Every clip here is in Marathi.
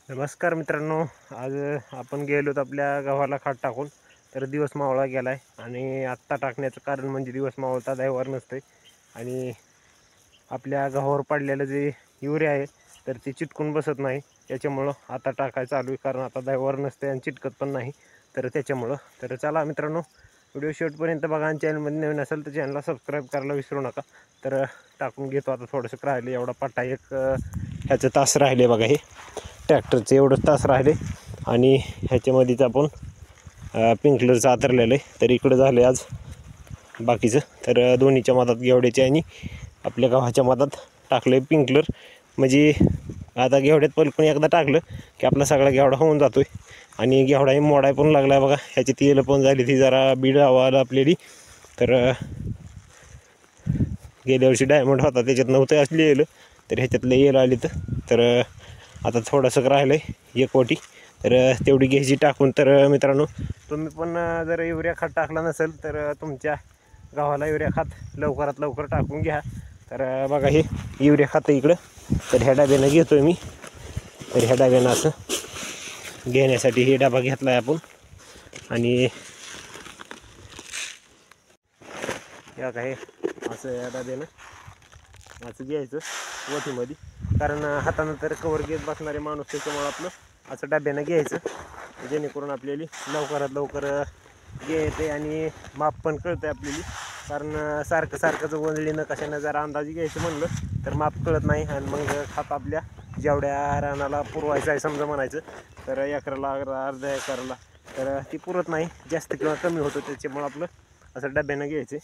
नमस्कार मित्रांनो, आज आपण गेलोत आपल्या गव्हाला खात टाकून. तर दिवस मावळा गेला आहे आणि आत्ता टाकण्याचं कारण म्हणजे दिवस मावळता दैवार नसते आणि आपल्या गव्हावर पडलेलं जे युरिया आहे तर ते चिटकून बसत नाही. त्याच्यामुळं आता टाकायचं चालू आहे, कारण आता दैवार नसते आणि चिटकत पण नाही. तर त्याच्यामुळं तर चला मित्रांनो, व्हिडिओ शेवटपर्यंत बघा आणि चॅनलमध्ये नवीन असेल तर चॅनलला सबस्क्राईब करायला विसरू नका. तर टाकून घेतो आता. थोडंसं राहिले, एवढा पट्टा एक ह्याचं तास राहिले बघा. हे ट्रॅक्टरचे एवढंच तास राहिले आणि ह्याच्यामध्येच आपण पिंकलरचं आतरलेलं आहे. तर इकडं झालं आज बाकीचं. तर दोन्हीच्या मधात घेवड्याच्या आणि आपल्या गव्हाच्या मधात टाकलं आहे पिंकलर. म्हणजे आता घेवड्यात पलकून एकदा टाकलं की आपला सगळा घेवडा होऊन जातो आहे आणि घेवडाही मोडाय पण लागला आहे बघा. ह्याची तेल पण झाली ती जरा बीड हवा आपलेली. तर गेल्या वर्षी डायमंड होता त्याच्यात नव्हतं असली येलं, तर ह्याच्यातलं येल आली. तर आता थोडंसं राहिलं आहे एक वाटी, तर तेवढी घ्यायची टाकून. तर मित्रांनो, तुम्ही पण जर युरिया खत टाकला नसेल तर तुमच्या गव्हाला युरिया खत लवकरात लवकर टाकून घ्या. तर बघा, हे युरिया खत इकडं तर ह्या डब्यानं घेतो आहे मी. तर ह्या डब्यानं असं घेण्यासाठी हे डबा घेतला आहे आपण आणि या काय असं या डब्यानं असं घ्यायचं वठीमध्ये, कारण हातानं तर कवर घेत बसणारे माणूस, त्याच्यामुळं आपलं असं डब्यानं घ्यायचं जेणेकरून आपल्याला लवकरात लवकर घेते आणि माप पण कळतं आहे आपल्याला. कारण सारखं सारखंच वंजळीनं कशानं जर अंदाजे घ्यायचं म्हणलं तर माप कळत नाही आणि मग खात आपल्या जेवढ्या रानाला पुरवायचं आहे समजा म्हणायचं, तर एकराला अर्ध्या एकराला तर ती पुरत नाही, जास्त किंवा कमी होतं. त्याच्यामुळं आपलं असं डब्यानं घ्यायचे.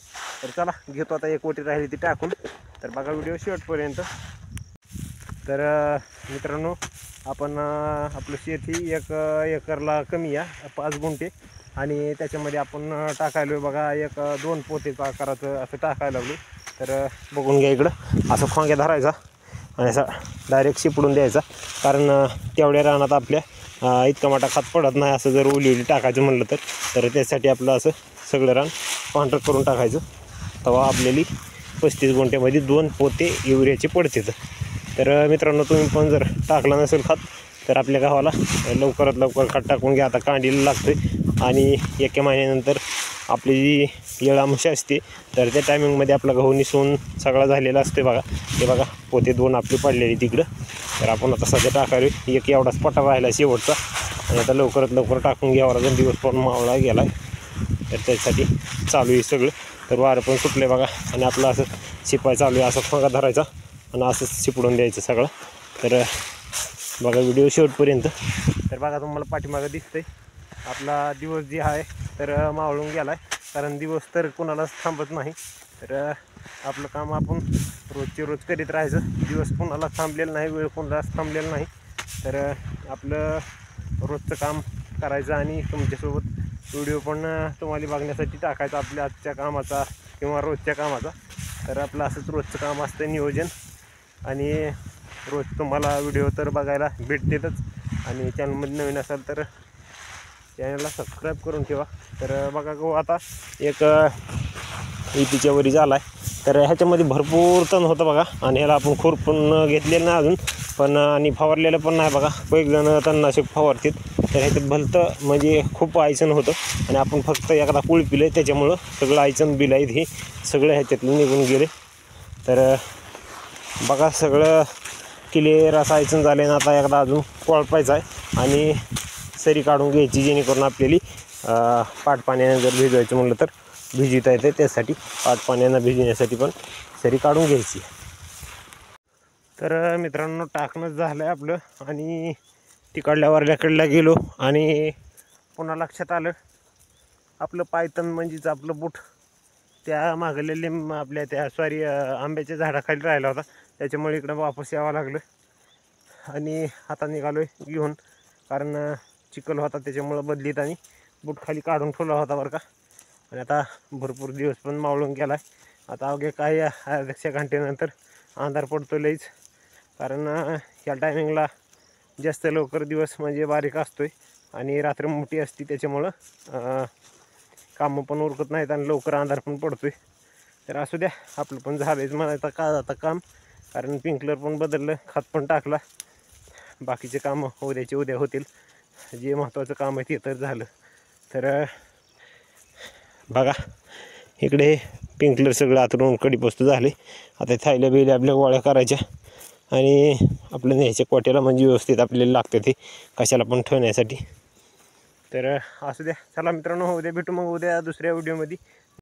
तर चला घेतो आता एक वटी राहिली ती टाकून. तर बघा व्हिडिओ शेवटपर्यंत. तर मित्रांनो, आपण आपलं शेती एक एकरला कमी आहे 5 गुंठे आणि त्याच्यामध्ये आपण टाकायलो बघा 1-2 पोतेचं आकाराचं असं टाकायला लागलो. तर बघून घ्या, इकडं असं खोंग्या धरायचा आणि असा डायरेक्ट शिपडून द्यायचा, कारण तेवढ्या रानात आपल्या इतका मोठा खात पडत नाही. असं जर ओली टाकायचं म्हणलं तर त्यासाठी आपलं असं सगळं रान पांढरं करून टाकायचं. तेव्हा आपल्याला 35 गुंठ्यामध्ये 2 पोते युरियाचे पडतात. तर मित्रांनो, तुम्ही पण जर टाकला नसेल खत तर आपल्या गावाला लवकरात लवकर खत टाकून घ्या. आता कांडीला लागतं आहे आणि 1 महिन्यानंतर आपली जी येळामुशी असते तर त्या टायमिंगमध्ये आपला गहू निसून सगळा झालेला असतो बघा. हे बघा पोते 2 आपली पडलेली तिकडं. तर आपण आता सध्या टाकायला एक एवढाच पटा राहिला शेवटचा आणि आता लवकरात लवकर टाकून घ्यावा लागेल. दिवस पण मावळा गेला आहे तर त्यासाठी चालू आहे सगळं. तर वारं पण सुटले बघा आणि आपलं असं शिपाय चालू आहे. असं खोगा धरायचा आणि असं शिपडून द्यायचं सगळं. तर बघा व्हिडिओ शेवटपर्यंत. तर बघा, तुम्हाला पाठीमागं दिसतंय आपला दिवस जे आहे तर मावळून गेला आहे, कारण दिवस तर कोणालाच थांबत नाही. तर आपलं काम आपण रोजचे रोज करीत राहायचं. दिवस कोणाला थांबलेलं नाही, वेळ कोणालाच थांबलेला नाही. तर आपलं रोजचं काम करायचं आणि तुमच्यासोबत व्हिडिओ पण तुम्हाला बघण्यासाठी टाकायचा आपल्या आजच्या कामाचा किंवा रोजच्या कामाचा. तर आपलं असंच रोजचं काम असतं, नियोजन. आणि रोज तुम्हाला व्हिडिओ तर बघायला भेटतेच आणि चॅनलमध्ये नवीन असाल तर चॅनलला सबस्क्राईब करून ठेवा. तर बघा गो आता एक इतीच्या वरी झाला आहे. तर ह्याच्यामध्ये भरपूर तण होतं बघा आणि ह्याला आपण खूर पण घेतलेलं नाही अजून, पण आणि फवारलेलं पण नाही बघा. एक जण तणनाशक फवारतात तर ह्याच्यात भलतं म्हणजे खूप आयचन होतं आणि आपण फक्त एखादा कुळ पिलं त्याच्यामुळं सगळं आयचन बिल आहेत हे सगळं ह्याच्यातलं निघून गेले. तर बघा सगळं क्लिअर असं आयचन झाले ना. आता एकदा अजून कोळपायचं आहे आणि सरी काढून घ्यायची, जेणेकरून आपल्याला पाट पाण्यानं जर भिजवायचं म्हणलं तर भिजवता येते. त्यासाठी पाट पाण्यानं भिजण्यासाठी पण सरी काढून घ्यायची. तर मित्रांनो, टाकणं झालं आहे आपलं आणि तिकडल्या वरल्याकडल्या गेलो आणि पुन्हा लक्षात आलं आपलं पायतन म्हणजेच आपलं बूट त्या मागलेले आपल्या त्या आंब्याच्या झाडाखाली राहिला होता. त्याच्यामुळे इकडं वापस यावं लागलं आणि आता निघालो आहे घेऊन, कारण चिखल होता त्याच्यामुळं बदलीत आणि बूट खाली काढून ठेवला होता बरं का. आणि आता भरपूर दिवस पण मावळून गेला आहे. आता अवघ्या काही अर्ध्या घंटेनंतर अंधार पडतो लईच, कारण ह्या टायमिंगला जास्त लवकर दिवस म्हणजे बारीक असतो आहे आणि रात्र मोठी असते. त्याच्यामुळं कामं पण उरकत नाहीत आणि लवकर अंधार पण पडतो आहे. तर असू द्या, आपलं पण झालंच म्हणायचं का आता काम, कारण पिंकलर पण बदललं, खत पण टाकला. बाकीचे कामं उद्याचे उद्या होतील. जे महत्त्वाचं काम आहे ते तर झालं. तर बघा इकडे पिंकलर सगळं आतरून कडीपस्त झाले. आता थायल्या बिल्या आपल्या गोळ्या करायच्या आणि आपलं न्यायच्या कोट्याला म्हणजे व्यवस्थित आपल्याला लागतं ते कशाला पण ठेवण्यासाठी. तर असू द्या. चला मित्रांनो, उद्या भेटू मग उद्या दुसऱ्या व्हिडिओमध्ये.